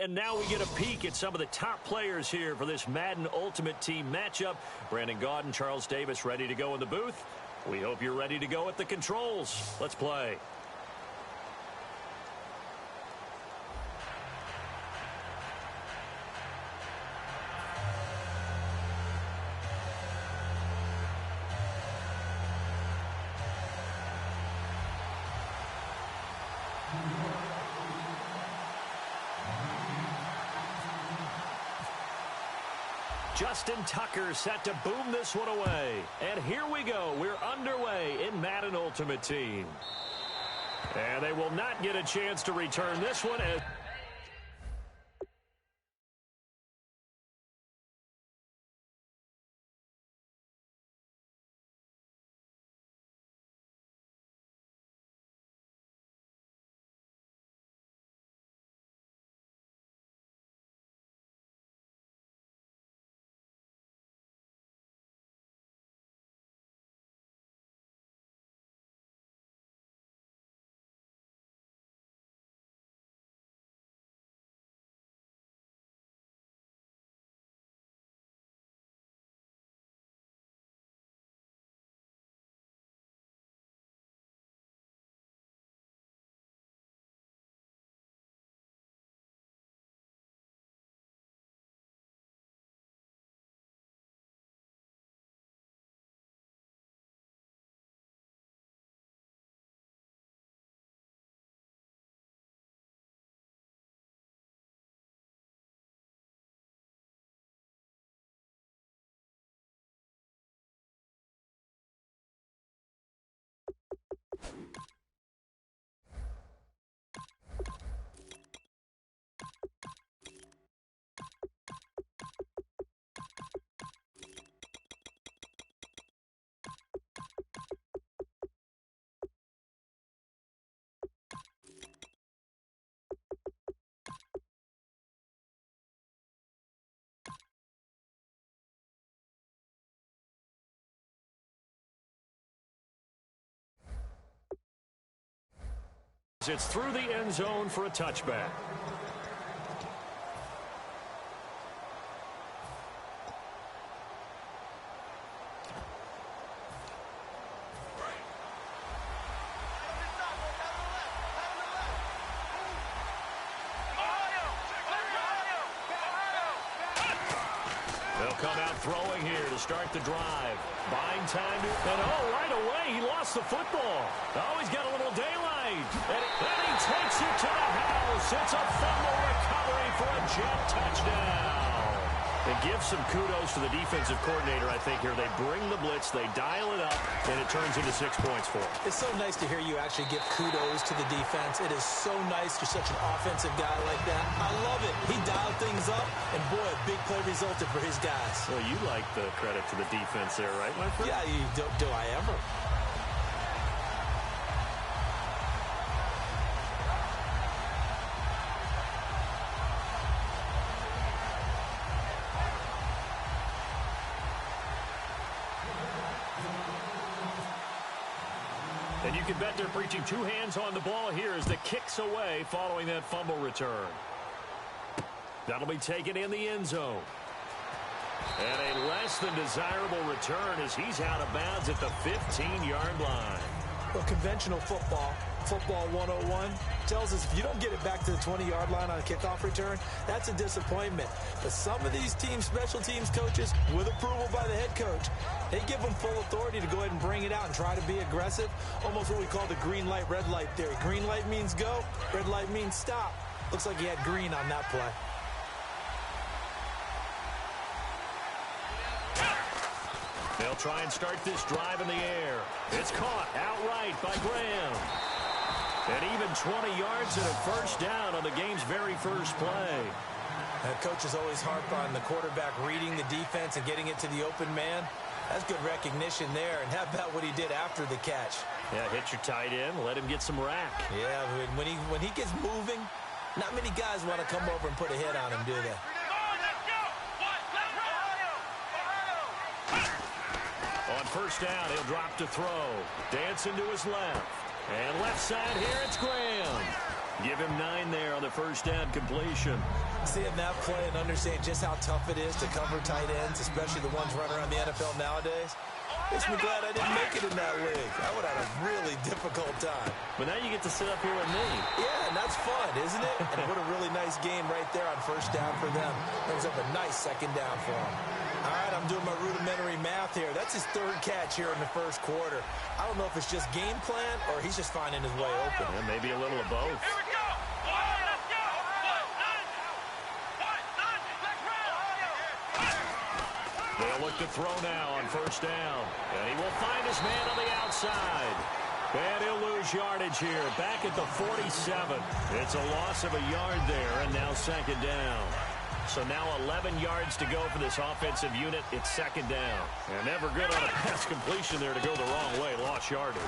And now we get a peek at some of the top players here for this Madden Ultimate Team matchup. Brandon Gaudin, Charles Davis ready to go in the booth. We hope you're ready to go at the controls. Let's play. Justin Tucker set to boom this one away. And here we go. We're underway in Madden Ultimate Team. And they will not get a chance to return this one. It's through the end zone for a touchback. They'll come out throwing here to start the drive. Buying time. And right away, he lost the football. Oh, he's got a little daylight. And he takes it to the house. It's a fumble recovery for a JaQ touchdown. And give some kudos to the defensive coordinator, I think, here. They bring the blitz, they dial it up, and it turns into 6 points for them. It's so nice to hear you actually give kudos to the defense. It is so nice you're such an offensive guy like that. I love it. He dialed things up, and boy, a big play resulted for his guys. Well, you like the credit to the defense there, right, my friend? Yeah, do I ever? And you can bet they're preaching two hands on the ball here as the kick's away following that fumble return. That'll be taken in the end zone. And a less than desirable return as he's out of bounds at the 15-yard line. Well, conventional football 101, tells us if you don't get it back to the 20-yard line on a kickoff return, that's a disappointment. But some of these special teams coaches, with approval by the head coach, they give them full authority to go ahead and bring it out and try to be aggressive. Almost what we call the green light, red light theory. Green light means go, red light means stop. Looks like he had green on that play. They'll try and start this drive in the air. It's caught outright by Graham. And even 20 yards and a first down on the game's very first play. Coaches always harp on the quarterback reading the defense and getting it to the open man. That's good recognition there. And how about what he did after the catch? Yeah, hit your tight end, let him get some rack. Yeah, when he gets moving, not many guys want to come over and put a hit on him, do they? On first down, he'll drop to throw. Dancing to his left. And left side here, it's Graham. Give him 9 there on the first down completion. Seeing that play and understanding just how tough it is to cover tight ends, especially the ones running around the NFL nowadays, makes me glad I didn't make it in that league. I would have had a really difficult time. But now you get to sit up here with me. Yeah, and that's fun, isn't it? And what a really nice game right there on first down for them. Brings up a nice second down for them. All right, I'm doing my rudimentary math here. That's his 3rd catch here in the first quarter. I don't know if it's just game plan or he's just finding his way open. Yeah, maybe a little of both. Here we go. They'll look to throw now on first down. And he will find his man on the outside. And he'll lose yardage here. Back at the 47. It's a loss of a yard there, and now second down. So now 11 yards to go for this offensive unit. It's second down. And never good on a pass completion there to go the wrong way. Lost yardage.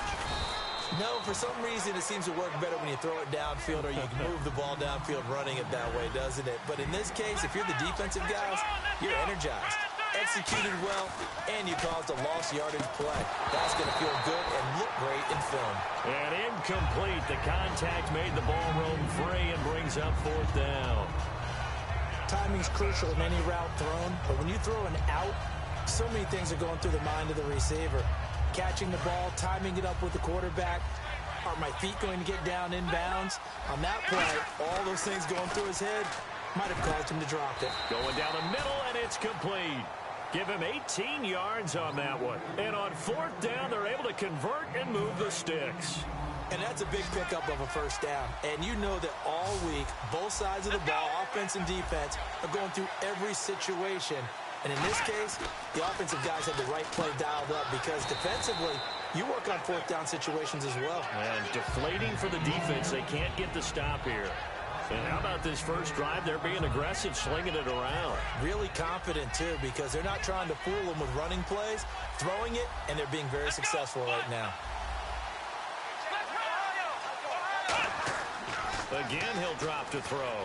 No, for some reason it seems to work better when you throw it downfield or you can move the ball downfield running it that way, doesn't it? But in this case, if you're the defensive guys, you're energized. Executed well, and you caused a lost yardage play. That's going to feel good and look great in film. And incomplete. The contact made the ball roam free and brings up 4th down. Timing's crucial in any route thrown, but when you throw an out, so many things are going through the mind of the receiver. Catching the ball, timing it up with the quarterback. Are my feet going to get down inbounds? On that play, all those things going through his head might have caused him to drop it. Going down the middle, and it's complete. Give him 18 yards on that one. And on 4th down, they're able to convert and move the sticks. And that's a big pickup of a first down. And you know that all week, both sides of the ball, offense and defense, are going through every situation. And in this case, the offensive guys had the right play dialed up because defensively, you work on 4th down situations as well. And deflating for the defense. They can't get the stop here. And how about this first drive? They're being aggressive, slinging it around. Really confident, too, because they're not trying to fool them with running plays, throwing it, and they're being very successful right now. Again, he'll drop to throw.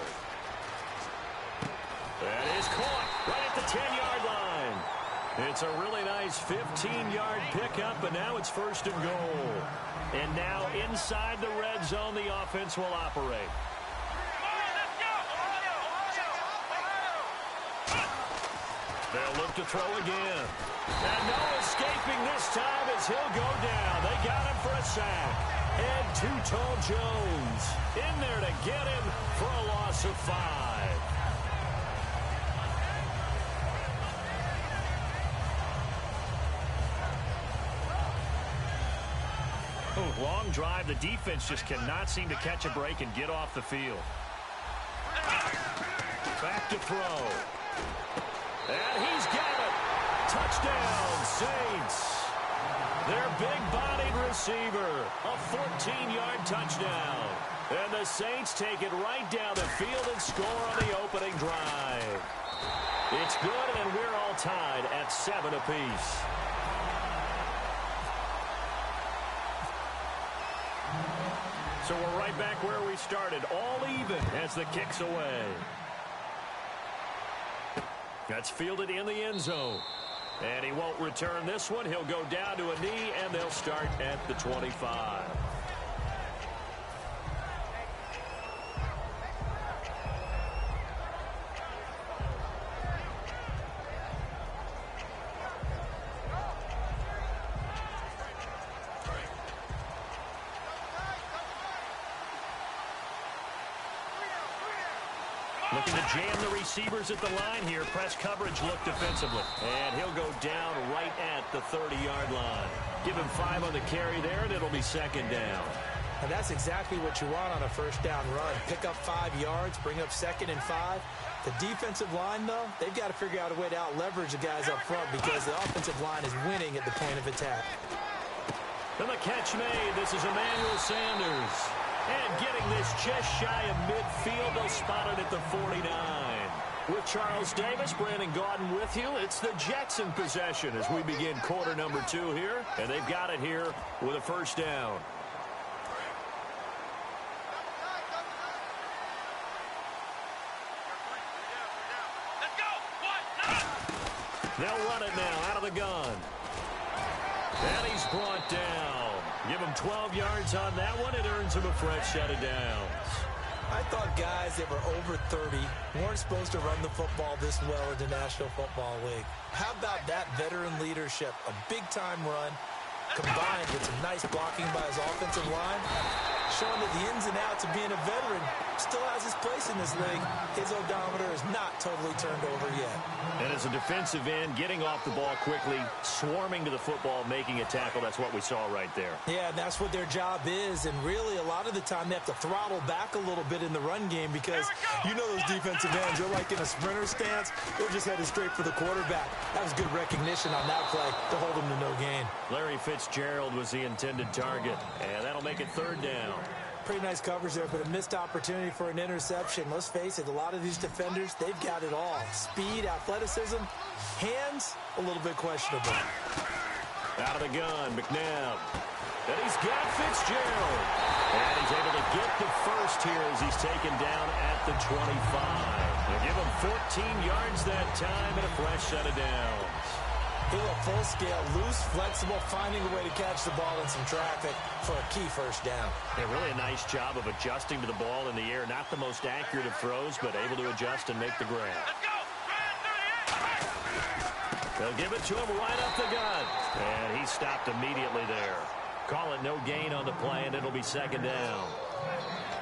That is caught right at the 10-yard line. It's a really nice 15-yard pickup, and now it's 1st and goal. And now inside the red zone, the offense will operate. They'll look to throw again. And no escaping this time as he'll go down. They got him for a sack. And Too Tall Jones in there to get him for a loss of 5. Oh, long drive. The defense just cannot seem to catch a break and get off the field. Back to throw. And he's got it. Touchdown, Saints. Their big-bodied receiver. A 14-yard touchdown. And the Saints take it right down the field and score on the opening drive. It's good, and we're all tied at 7 apiece. So we're right back where we started, all even as the kick's away. That's fielded in the end zone. And he won't return this one. He'll go down to a knee, and they'll start at the 25. Looking to jam the receivers at the line here. Press coverage look defensively. And he'll go down right at the 30-yard line. Give him 5 on the carry there, and it'll be second down. And that's exactly what you want on a first down run. Pick up 5 yards, bring up 2nd and 5. The defensive line, though, they've got to figure out a way to out-leverage the guys up front because the offensive line is winning at the point of attack. And the catch made. This is Emmanuel Sanders. And getting this just shy of midfield, they'll spot it at the 49. With Charles Davis, Brandon Gaudin with you. It's the Jets in possession as we begin quarter number 2 here. And they've got it here with a first down. They'll run it now out of the gun. And he's brought down. Give him 12 yards on that one. It earns him a fresh set of downs. I thought guys that were over 30 weren't supposed to run the football this well in the National Football League. How about that veteran leadership? A big-time run combined with some nice blocking by his offensive line, showing that the ins and outs of being a veteran still has his place in this league. His odometer is not totally turned over yet. And as a defensive end, getting off the ball quickly, swarming to the football, making a tackle, that's what we saw right there. Yeah, and that's what their job is. And really, a lot of the time, they have to throttle back a little bit in the run game because you know those defensive ends, they're like in a sprinter stance. They're just headed straight for the quarterback. That was good recognition on that play to hold him to no gain. Larry Fitzgerald was the intended target, and that'll make it third down. Pretty nice coverage there, but a missed opportunity for an interception. Let's face it, a lot of these defenders, they've got it all. Speed, athleticism, hands, a little bit questionable. Out of the gun, McNabb. And he's got Fitzgerald. And he's able to get the first here as he's taken down at the 25. They'll give him 14 yards that time and a fresh set of downs. He looked full scale, loose, flexible, finding a way to catch the ball in some traffic for a key first down. Yeah, really a nice job of adjusting to the ball in the air. Not the most accurate of throws, but able to adjust and make the grab. Let's go! They'll give it to him right up the gut. And he stopped immediately there. Call it no gain on the play, and it'll be second down.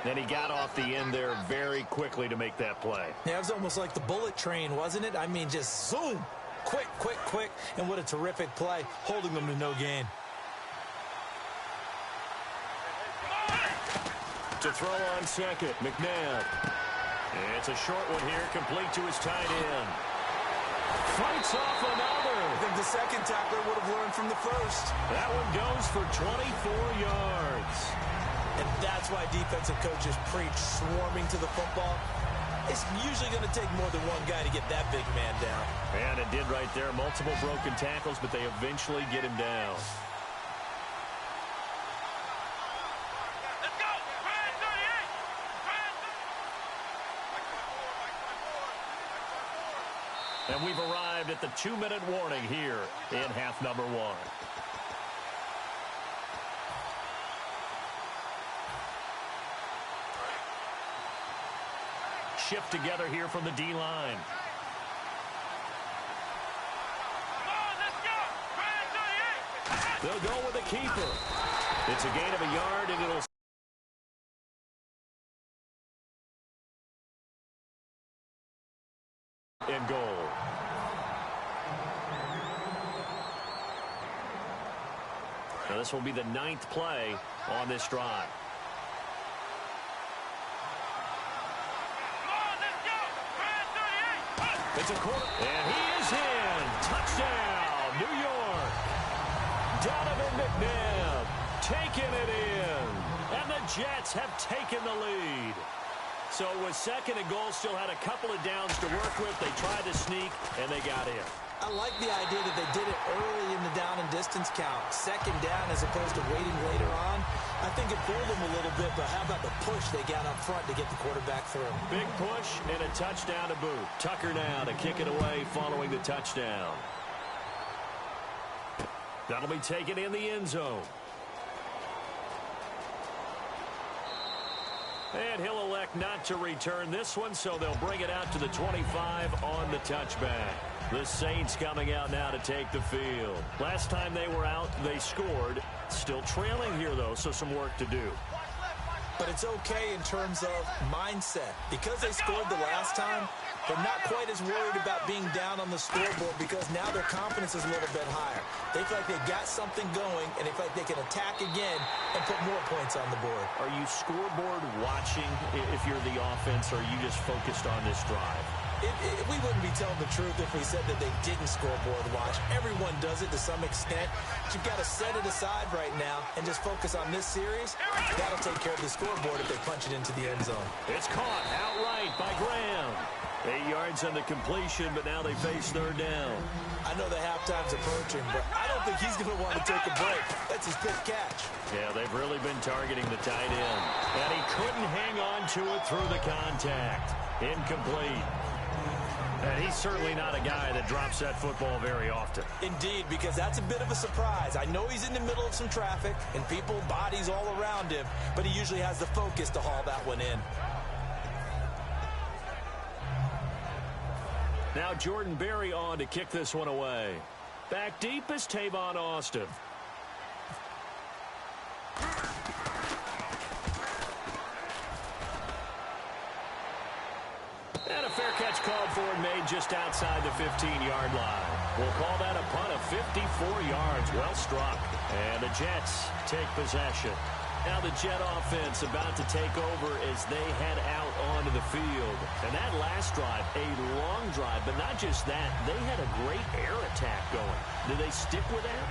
Then he got off the end there very quickly to make that play. Yeah, it was almost like the bullet train, wasn't it? I mean, just zoom. Quick, quick, quick, and what a terrific play, holding them to no gain. To throw on second, McNabb. It's a short one here, complete to his tight end. Fights off another. I think the second tackler would have learned from the first. That one goes for 24 yards. And that's why defensive coaches preach swarming to the football. It's usually going to take more than one guy to get that big man down. And it did right there. Multiple broken tackles, but they eventually get him down. Let's go! Brand 38! And we've arrived at the 2-minute warning here in half number one. Shift together here from the D-line. They'll go with the keeper. It's a gain of a yard, and it'll... in goal. Now this will be the 9th play on this drive. It's a quarter, and he is in. Touchdown, New York. Donovan McNabb taking it in. And the Jets have taken the lead. So it was second and goal, still had a couple of downs to work with. They tried to sneak, and they got in. I like the idea that they did it early in the down and distance count. Second down as opposed to waiting later on. I think it fooled them a little bit, but how about the push they got up front to get the quarterback through? Big push and a touchdown to boot. Tucker now to kick it away following the touchdown. That'll be taken in the end zone. And he'll elect not to return this one, so they'll bring it out to the 25 on the touchback. The Saints coming out now to take the field. Last time they were out, they scored. Still trailing here, though, so some work to do. But it's okay in terms of mindset. Because they scored the last time, they're not quite as worried about being down on the scoreboard because now their confidence is a little bit higher. They feel like they've got something going, and they feel like they can attack again and put more points on the board. Are you scoreboard watching if you're the offense, or are you just focused on this drive? We wouldn't be telling the truth if we said that they didn't scoreboard watch. Everyone does it to some extent. But you've got to set it aside right now and just focus on this series. That'll take care of the scoreboard if they punch it into the end zone. It's caught outright by Graham. 8 yards on the completion, but now they face third down. I know the halftime's approaching, but I don't think he's going to want to take a break. That's his pick catch. Yeah, they've really been targeting the tight end. And he couldn't hang on to it through the contact. Incomplete. And he's certainly not a guy that drops that football very often. Indeed, because that's a bit of a surprise. I know he's in the middle of some traffic and people, bodies all around him, but he usually has the focus to haul that one in. Now Jordan Berry on to kick this one away. Back deep is Tavon Austin. And a fair catch called for and made just outside the 15-yard line. We'll call that a punt of 54 yards. Well struck. And the Jets take possession. Now the Jet offense about to take over as they head out onto the field. And that last drive, a long drive, but not just that. They had a great air attack going. Do they stick with that?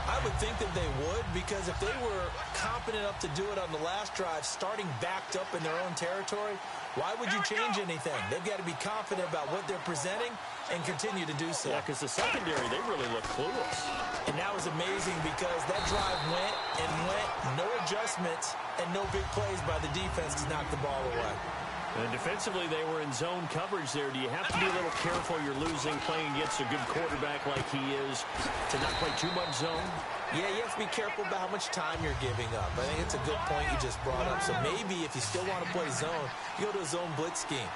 I would think that they would, because if they were competent enough to do it on the last drive, starting backed up in their own territory, why would you change anything? They've got to be confident about what they're presenting and continue to do so. Yeah, because the secondary, they really look clueless. And that was amazing because that drive went and went, no adjustments, and no big plays by the defense to knock the ball away. And defensively, they were in zone coverage there. Do you have to be a little careful you're losing playing against a good quarterback like he is to not play too much zone? Yeah, you have to be careful about how much time you're giving up. I think it's a good point you just brought up. So maybe if you still want to play zone, you go to a zone blitz scheme.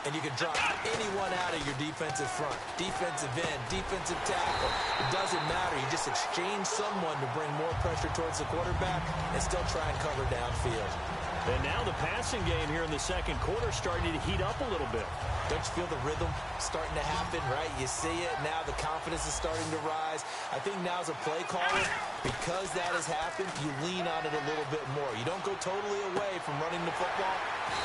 And you can drop anyone out of your defensive front. Defensive end, defensive tackle. It doesn't matter. You just exchange someone to bring more pressure towards the quarterback and still try and cover downfield. And now the passing game here in the second quarter starting to heat up a little bit. Don't you feel the rhythm starting to happen, right? You see it. Now the confidence is starting to rise. I think now as a play caller, because that has happened, you lean on it a little bit more. You don't go totally away from running the football,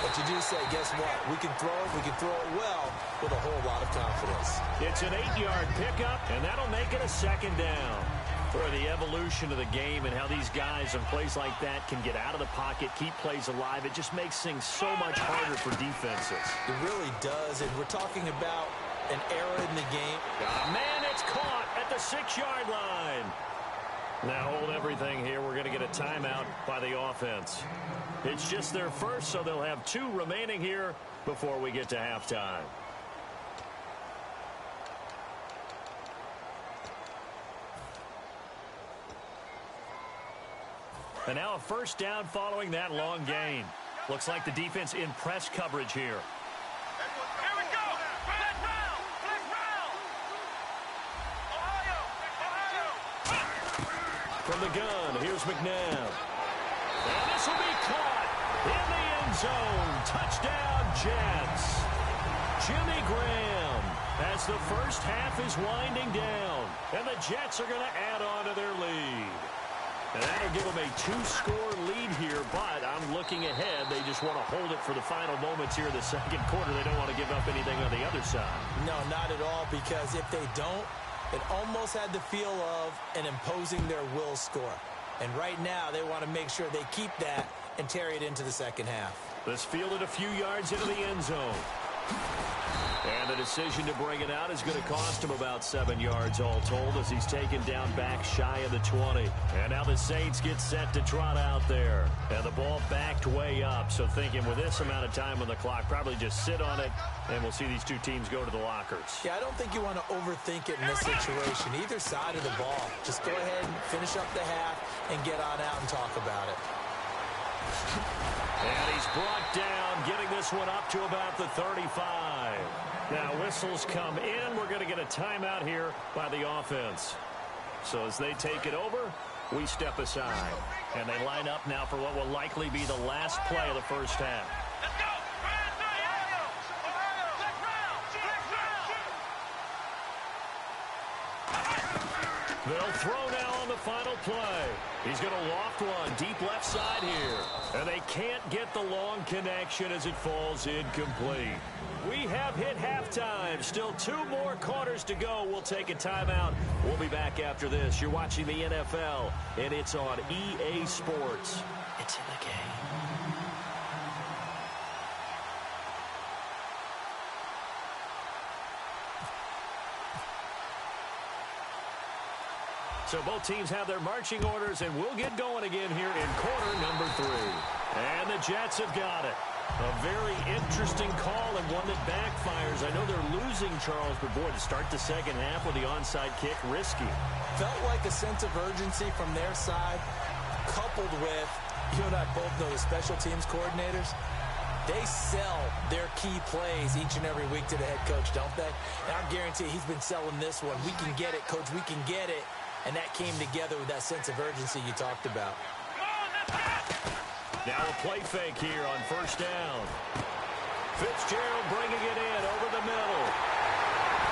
but you do say, guess what? We can throw it. We can throw it well with a whole lot of confidence. It's an 8-yard pickup, and that'll make it a second down. For the evolution of the game and how these guys in plays like that can get out of the pocket, keep plays alive, it just makes things so much harder for defenses. It really does, and we're talking about an era in the game. Man, it's caught at the 6-yard line. Now hold everything here. We're going to get a timeout by the offense. It's just their first, so they'll have 2 remaining here before we get to halftime. And now a first down following that long gain. Looks like the defense in press coverage here. Here we go. Black round. Black round. Ohio. From the gun, here's McNabb. And this will be caught in the end zone. Touchdown, Jets. Jimmy Graham as the first half is winding down. And the Jets are going to add on to their lead. And that'll give them a 2-score lead here, but I'm looking ahead. They just want to hold it for the final moments here in the second quarter. They don't want to give up anything on the other side. No, not at all, because if they don't, it almost had the feel of an imposing their will score. And right now, they want to make sure they keep that and carry it into the second half. This fielded a few yards into the end zone. And the decision to bring it out is going to cost him about 7 yards all told as he's taken down back shy of the 20. And now the Saints get set to trot out there. And the ball backed way up. So thinking with this amount of time on the clock, probably just sit on it, and we'll see these 2 teams go to the lockers. Yeah, I don't think you want to overthink it in this situation. Either side of the ball. Just go ahead and finish up the half and get on out and talk about it. And he's brought down, getting this one up to about the 35. Now whistles come in. We're going to get a timeout here by the offense. So as they take it over, we step aside. And they line up now for what will likely be the last play of the first half. Let's go. Ohio. Black round. They'll throw now on the final play. He's going to loft one deep left side here. And they can't get the long connection as it falls incomplete. We have hit halftime. Still 2 more quarters to go. We'll take a timeout. We'll be back after this. You're watching the NFL, and it's on EA Sports. It's in the game. So both teams have their marching orders, and we'll get going again here in quarter number 3. And the Jets have got it. A very interesting call and one that backfires. I know they're losing, Charles, but boy, to start the second half with the onside kick, risky. Felt like a sense of urgency from their side, coupled with, you and I both know the special teams coordinators. They sell their key plays each and every week to the head coach, don't they? And I guarantee he's been selling this one. We can get it, coach. We can get it. And that came together with that sense of urgency you talked about. Now a play fake here on first down. Fitzgerald bringing it in over the middle.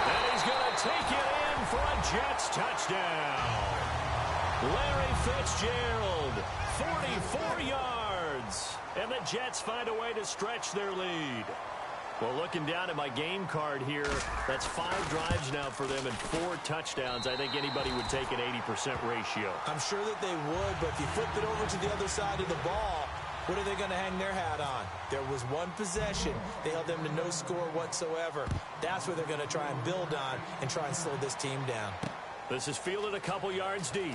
And he's going to take it in for a Jets touchdown. Larry Fitzgerald, 44 yards. And the Jets find a way to stretch their lead. Well, looking down at my game card here, that's 5 drives now for them and 4 touchdowns. I think anybody would take an 80% ratio. I'm sure that they would, but if you flip it over to the other side of the ball, what are they going to hang their hat on? There was one possession. They held them to no score whatsoever. That's what they're going to try and build on and try and slow this team down. This is fielded a couple yards deep.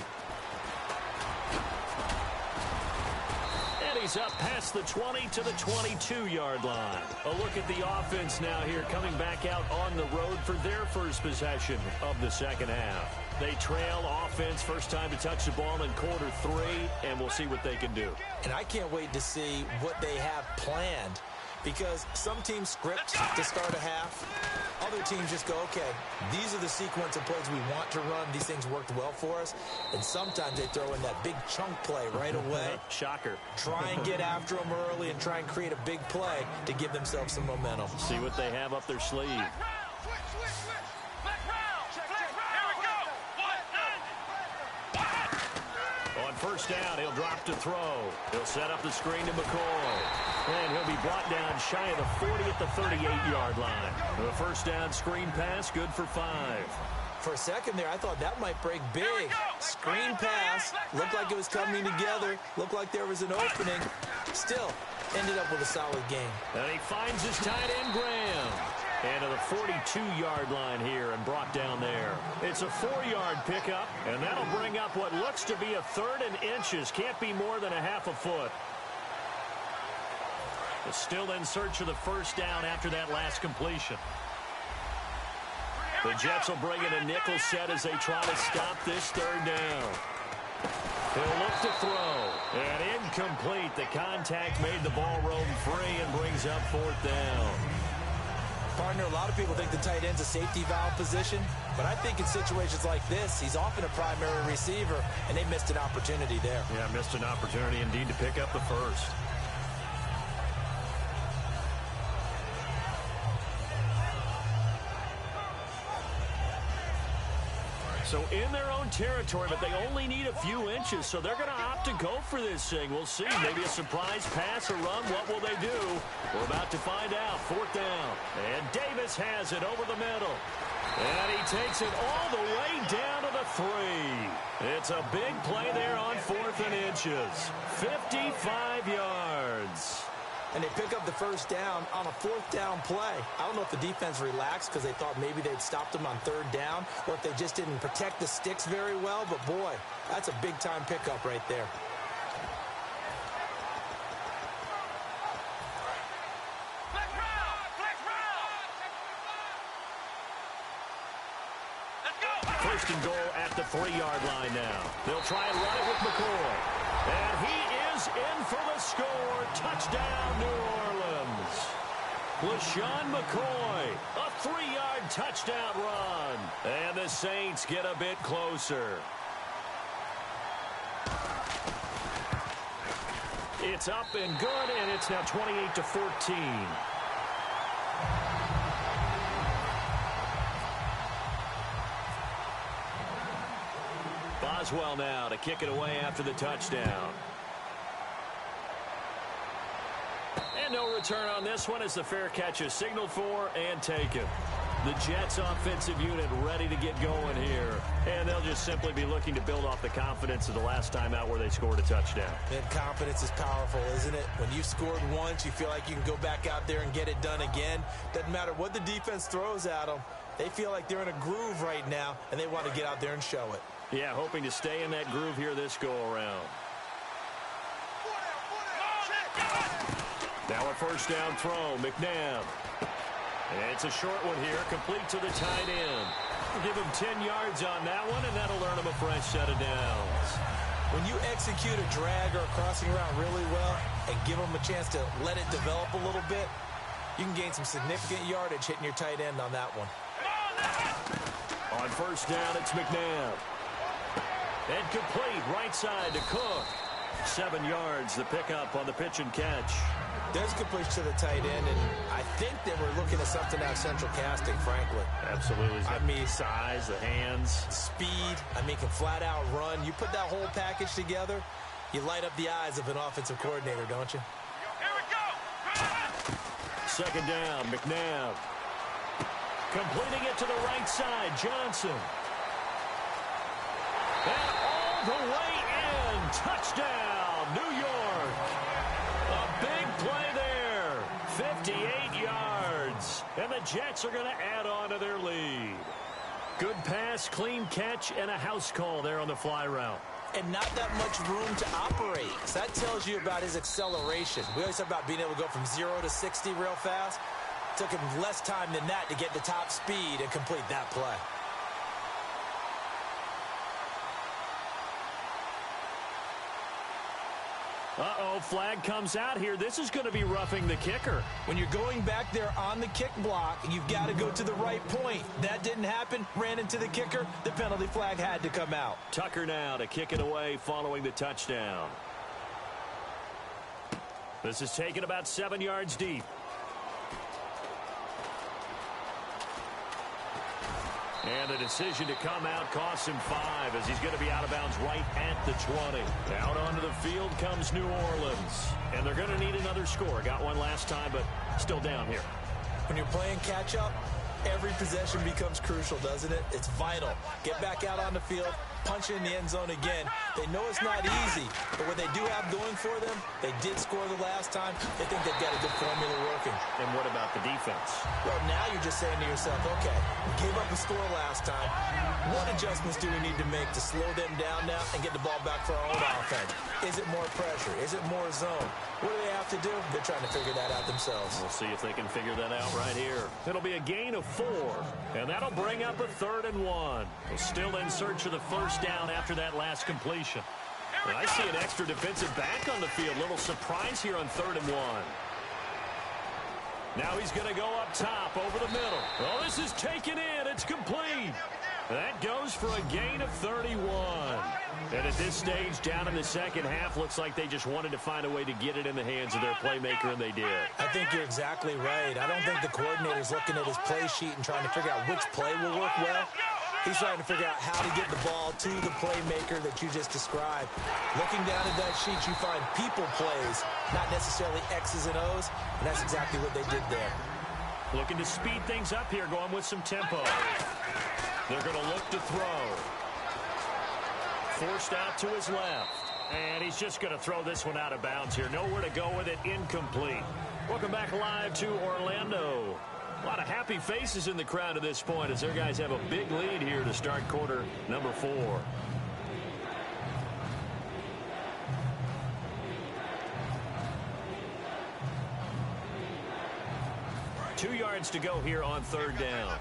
And he's up past the 20 to the 22-yard line. A look at the offense now here, coming back out on the road for their first possession of the second half. They trail offense, first time to touch the ball in quarter 3, and we'll see what they can do. And I can't wait to see what they have planned, because some teams script to start a half. Other teams just go, okay, these are the sequence of plays we want to run. These things worked well for us. And sometimes they throw in that big chunk play right away. Shocker. Try and get after them early and try and create a big play to give themselves some momentum. See what they have up their sleeve. On first down, he'll drop to throw. He'll set up the screen to McCoy. And he'll be brought down shy of the 40 at the 38-yard line. The first down screen pass, good for 5. For a second there, I thought that might break big. Screen pass, looked like it was coming together, looked like there was an opening. Still, ended up with a solid game. And he finds his tight end, Graham. And to the 42-yard line here and brought down there. It's a 4-yard pickup, and that'll bring up what looks to be a 3rd and inches. Can't be more than a half a foot. But still in search of the first down after that last completion. The Jets will bring in a nickel set as they try to stop this 3rd down. He'll look to throw. And incomplete. The contact made the ball roam free and brings up 4th down. Partner, a lot of people think the tight end's a safety valve position, but I think in situations like this, he's often a primary receiver, and they missed an opportunity there. Yeah, missed an opportunity indeed to pick up the first. So in their own territory, but they only need a few inches, so they're going to opt to go for this thing. We'll see. Maybe a surprise pass or run. What will they do? We're about to find out. 4th down. And Davis has it over the middle. And he takes it all the way down to the 3. It's a big play there on 4th and inches. 55 yards. And they pick up the first down on a 4th down play. I don't know if the defense relaxed because they thought maybe they'd stopped them on 3rd down, or if they just didn't protect the sticks very well. But, boy, that's a big-time pickup right there. First and goal at the 3-yard line now. They'll try and run it with McCoy. And he is in for the score. Touchdown, New Orleans. LaShawn McCoy, a 3-yard touchdown run. And the Saints get a bit closer. It's up and good, and it's now 28-14. Boswell now to kick it away after the touchdown. And no return on this one as the fair catch is signaled for and taken. The Jets offensive unit ready to get going here. And they'll just simply be looking to build off the confidence of the last time out where they scored a touchdown. And confidence is powerful, isn't it? When you've scored once, you feel like you can go back out there and get it done again. Doesn't matter what the defense throws at them. They feel like they're in a groove right now, and they want to get out there and show it. Yeah, hoping to stay in that groove here this go-around. Now a first down throw, McNabb. And it's a short one here, complete to the tight end. We'll give him 10 yards on that one, and that'll earn him a fresh set of downs. When you execute a drag or a crossing route really well and give them a chance to let it develop a little bit, you can gain some significant yardage hitting your tight end on that one. On first down, it's McNabb. And complete right side to Cook. 7 yards, the pickup on the pitch and catch. There's completion to the tight end, and I think they were looking at something out of central casting, frankly. Absolutely. I mean, size, the hands. Speed. I mean, can flat out run. You put that whole package together, you light up the eyes of an offensive coordinator, don't you? Here we go. Second down, McNabb. Completing it to the right side, Johnson. And all the way in. Touchdown, New York. A big play there. 58 yards. And the Jets are going to add on to their lead. Good pass, clean catch, and a house call there on the fly route. And not that much room to operate. So that tells you about his acceleration. We always talk about being able to go from 0 to 60 real fast. Took him less time than that to get the top speed and complete that play. Uh-oh, flag comes out here. This is going to be roughing the kicker. When you're going back there on the kick block, you've got to go to the right point. That didn't happen. Ran into the kicker. The penalty flag had to come out. Tucker now to kick it away following the touchdown. This is taken about 7 yards deep. And the decision to come out costs him 5 as he's going to be out of bounds right at the 20. Out onto the field comes New Orleans. And they're going to need another score. Got one last time, but still down here. When you're playing catch-up, every possession becomes crucial, doesn't it? It's vital. Get back out on the field, punch it in the end zone again. They know it's not easy, but what they do have going for them, they did score the last time. They think they've got a good formula working. And what about the defense? Well, now you're just saying to yourself, okay, we gave up a score last time. What adjustments do we need to make to slow them down now and get the ball back for our own offense? Is it more pressure? Is it more zone? What do they have to do? They're trying to figure that out themselves. We'll see if they can figure that out right here. It'll be a gain of 4, and that'll bring up a 3rd and 1. We're still in search of the first down after that last completion. And I see an extra defensive back on the field. Little surprise here on 3rd and 1. Now he's going to go up top over the middle. Oh, this is taken in. It's complete. That goes for a gain of 31. And at this stage, down in the second half, looks like they just wanted to find a way to get it in the hands of their playmaker, and they did. I think you're exactly right. I don't think the coordinator's looking at his play sheet and trying to figure out which play will work well. He's trying to figure out how to get the ball to the playmaker that you just described. Looking down at that sheet, you find people plays, not necessarily X's and O's, and that's exactly what they did there. Looking to speed things up here, going with some tempo. They're going to look to throw. Forced out to his left. And he's just going to throw this one out of bounds here. Nowhere to go with it. Incomplete. Welcome back live to Orlando. A lot of happy faces in the crowd at this point as their guys have a big lead here to start quarter number 4. 2 yards to go here on 3rd down.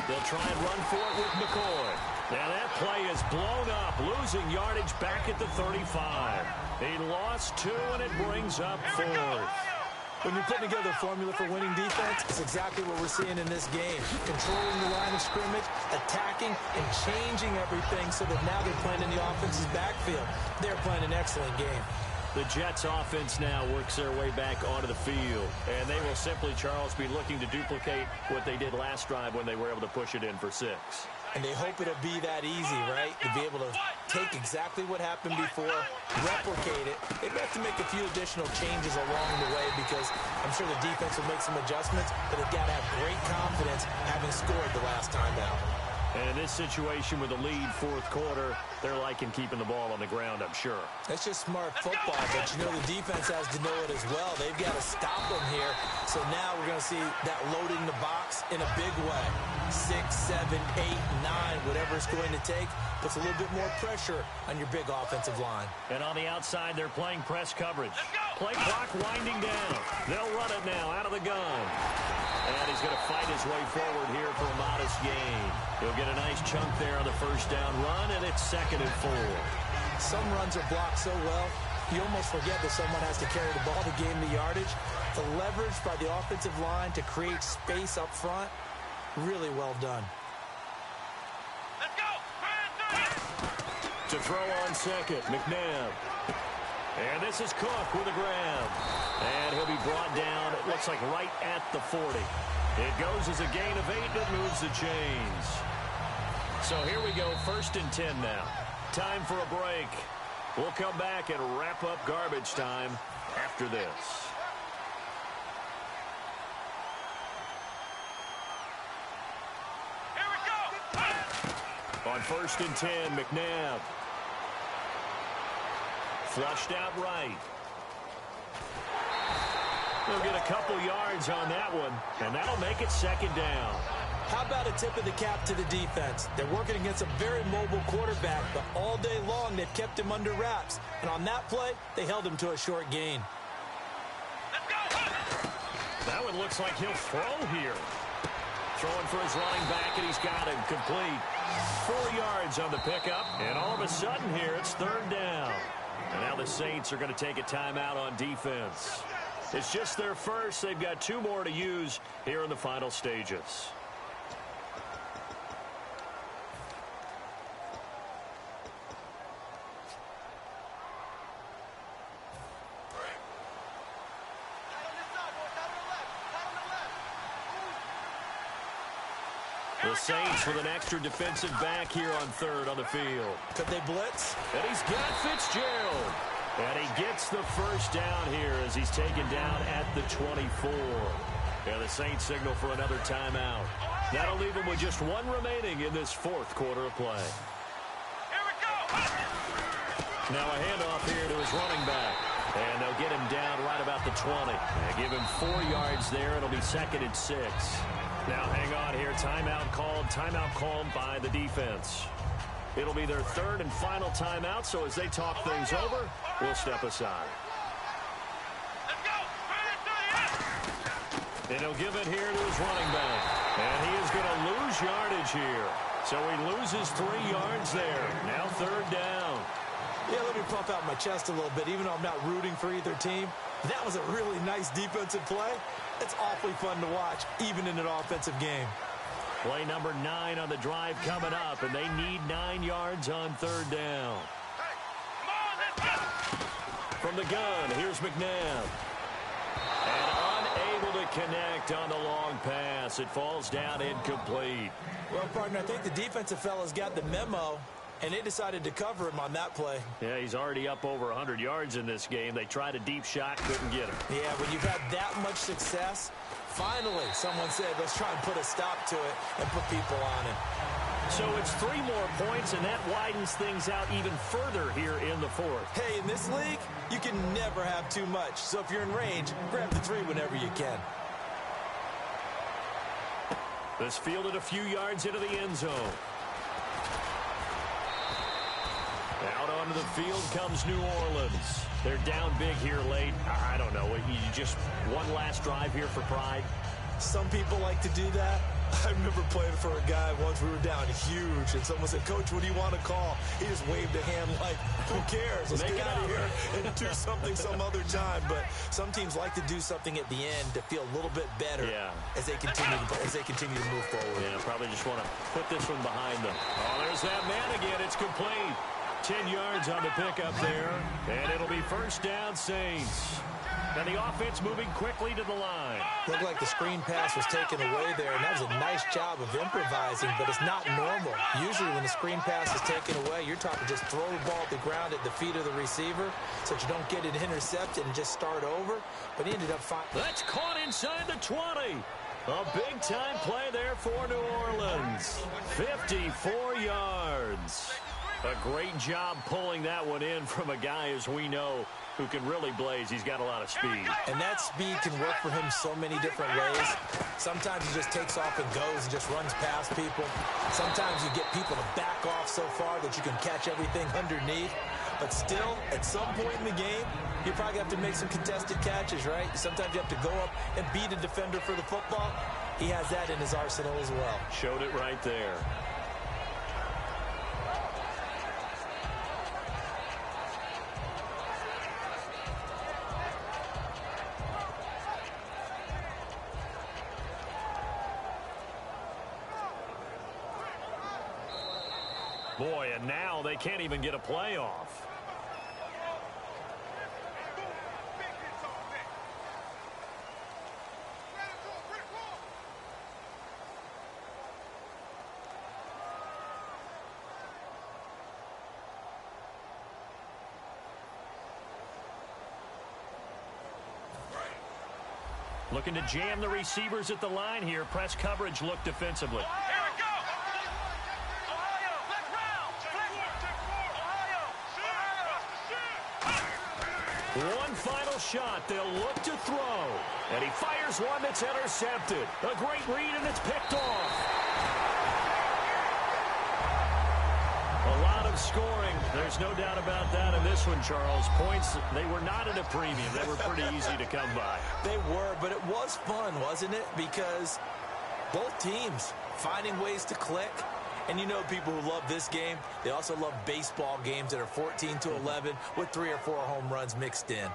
They'll try and run for it with McCoy. Now that play is blown up, losing yardage back at the 35. He lost 2, and it brings up 4th. When you're putting together a formula for winning defense, it's exactly what we're seeing in this game. Controlling the line of scrimmage, attacking, and changing everything so that now they're playing in the offense's backfield. They're playing an excellent game. The Jets offense now works their way back onto the field. And they will simply, Charles, be looking to duplicate what they did last drive when they were able to push it in for 6. And they hope it'll be that easy, right? To be able to take exactly what happened before, replicate it. They have to make a few additional changes along the way because I'm sure the defense will make some adjustments, but they've got to have great confidence having scored the last time out. And in this situation with a lead 4th quarter, they're liking keeping the ball on the ground, I'm sure. That's just smart football, but you know the defense has to know it as well. They've got to stop them here. So now we're going to see that loading the box in a big way. 6, 7, 8, 9, whatever it's going to take, puts a little bit more pressure on your big offensive line. And on the outside, they're playing press coverage. Play clock winding down. They'll run it now out of the gun. And he's going to fight his way forward here for a modest gain. He'll get a nice chunk there on the first down run, and it's 2nd and 4. Some runs are blocked so well, you almost forget that someone has to carry the ball to gain the yardage. The leverage by the offensive line to create space up front, really well done. Let's go. To throw on second, McNabb. And this is Cook with a grab. And he'll be brought down, it looks like right at the 40. It goes as a gain of 8 that moves the chains. So here we go, 1st and 10 now. Time for a break. We'll come back and wrap up garbage time after this. Here we go. On 1st and 10, McNabb. Flushed out right. He'll get a couple yards on that one, and that'll make it 2nd down. How about a tip of the cap to the defense? They're working against a very mobile quarterback, but all day long they've kept him under wraps. And on that play, they held him to a short gain. Let's go. That one looks like he'll throw here. Throwing for his running back, and he's got him complete. 4 yards on the pickup, and all of a sudden here, it's 3rd down. And now the Saints are going to take a timeout on defense. It's just their first. They've got 2 more to use here in the final stages. The Saints with an extra defensive back here on 3rd on the field. Could they blitz? And he's got Fitzgerald. And he gets the first down here as he's taken down at the 24. And the Saints signal for another timeout. That'll leave him with just 1 remaining in this 4th quarter of play. Here we go. Now a handoff here to his running back. And they'll get him down right about the 20. They give him 4 yards there. It'll be 2nd and 6. Now hang on here. Timeout called by the defense. It'll be their 3rd and final timeout, so as they talk things over, we'll step aside. Let's go. And he'll give it here to his running back. And he is going to lose yardage here. So he loses 3 yards there. Now 3rd down. Yeah, let me pump out my chest a little bit, even though I'm not rooting for either team. That was a really nice defensive play. It's awfully fun to watch, even in an offensive game. Play number 9 on the drive coming up, and they need 9 yards on 3rd down. Hey, come on, let's go. From the gun, here's McNabb. And unable to connect on the long pass. It falls down incomplete. Well, partner, I think the defensive fellas got the memo, and they decided to cover him on that play. Yeah, he's already up over 100 yards in this game. They tried a deep shot, couldn't get him. Yeah, when you've had that much success, finally someone said, let's try and put a stop to it and put people on it. So it's 3 more points, and that widens things out even further here in the 4th. Hey, in this league, you can never have too much. So if you're in range, grab the 3 whenever you can. This fielded a few yards into the end zone. Out onto the field comes New Orleans. They're down big here late. I don't know. You just one last drive here for pride. Some people like to do that. I remember playing for a guy once. We were down huge, and someone said, Coach, what do you want to call? He just waved a hand like, who cares? Let's get out of here and do something some other time. But some teams like to do something at the end to feel a little bit better as they continue to move forward. Yeah, probably just want to put this one behind them. Oh, there's that man again. It's complete. 10 yards on the pickup there, and it'll be first down Saints. And the offense moving quickly to the line. Looked like the screen pass was taken away there, and that was a nice job of improvising, but it's not normal. Usually when the screen pass is taken away, you're taught to just throw the ball at the ground at the feet of the receiver so that you don't get it intercepted and just start over, but he ended up fine. That's caught inside the 20. A big-time play there for New Orleans. 54 yards. A great job pulling that one in from a guy, as we know, who can really blaze. He's got a lot of speed. And that speed can work for him so many different ways. Sometimes he just takes off and goes and just runs past people. Sometimes you get people to back off so far that you can catch everything underneath. But still, at some point in the game, you probably have to make some contested catches, right? Sometimes you have to go up and beat a defender for the football. He has that in his arsenal as well. Showed it right there. Boy, and now they can't even get a playoff. Looking to jam the receivers at the line here. Press coverage look defensively. Here we go. Ohio, let's round. Ohio. One final shot. They'll look to throw. And he fires one that's intercepted. A great read, and it's picked off. A lot of scoring. There's no doubt about that in this one, Charles. Points, they were not at a premium. They were pretty easy to come by. They were, but it was fun, wasn't it? Because both teams finding ways to click. And you know people who love this game, they also love baseball games that are 14-11 with 3 or 4 home runs mixed in.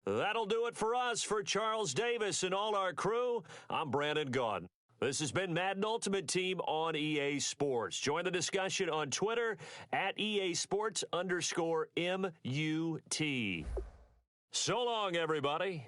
That'll do it for us. For Charles Davis and all our crew, I'm Brandon Gaudin. This has been Madden Ultimate Team on EA Sports. Join the discussion on Twitter at EA Sports_MUT. So long, everybody.